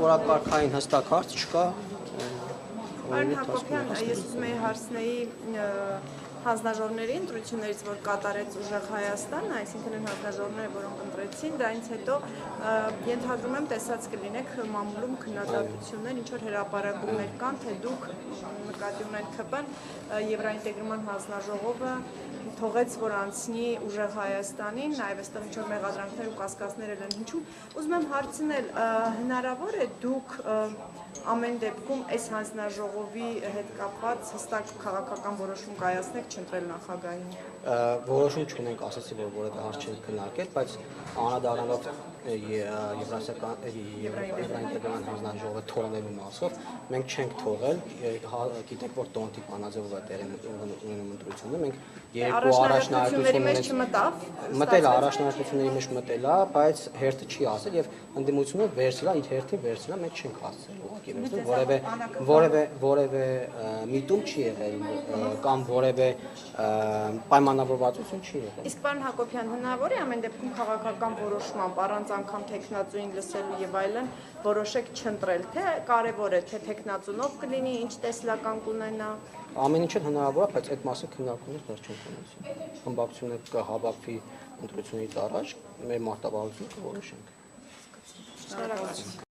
օրակարգային հստակ հարց չկա։ Պարոն Հակոբյան, ես ուզում եի հարցնեի հանձնաժողովների ընտրություններից, որ կատարեց ուժեղ Հայաստանը, այսինքն են հանձնաժողովները, որոնք ընտրեցին, դրանից հետո ենթադրում եմ տեսած կլինեք մամուլում քննադատություններ, ինչ որ հրապարակումներ կան, թե դուք նկատի ունեք ՔՊ-ն Եվրաինտեգրման հանձնաժողովը թողեց, որ անցնի ուժեղ Հայաստանին, նաև այստեղ ինչ որ մեղադրանքներ ու կասկածներ են հնչում։ Ուզում եմ հարցնել, հնարավոր է դուք ամեն դեպքում այս հանձնաժողովի հետ կապված հստակ քաղաքական որոշում կայացնեք չընտրել նախագահին։ Որոշում չունենք, ասացի, որ որևէ հարց չենք քննարկել, բայց անդրադառնալով Եվրաինտեգրման հանձնաժողովը թողնելու մասով, մենք չենք թողել, գիտեք, որ Տոնտի Պանաձևով է տեղի ունենում ընտրությունը, մենք երկու առաջնահերթությունների մեջ մտել է, առաջնահերթությունների մեջ մտել է, բայց հերթը չի ասել եւ ընդդիմությունը վերցրել, իր հերթին վերցրել, մենք չենք հասցրել ուղղակի վերցնել, որևէ միտում չի եղել կամ որևէ պայմանավորվածություն չի եղել։ Իսկ պարոն Հակոբյան, հնարավոր է ամեն դեպքում քաղաքական որոշմամբ առանց անգամ թեկնածուին լսելու եւ այլն որոշեք չընտրել, թե կարեւոր է, թե թեկնածունով կլինի, ինչ տեսլական կունենա։ Ամեն ինչ հնարավոր է, բայց այդ մասին քննարկումներ դեռ չեն կայացել։ Խմբակցությունը կհավաքվի ընտրությունից առաջ, մեր մարտավարությունը կորոշենք։ Շնորհակալ եմ։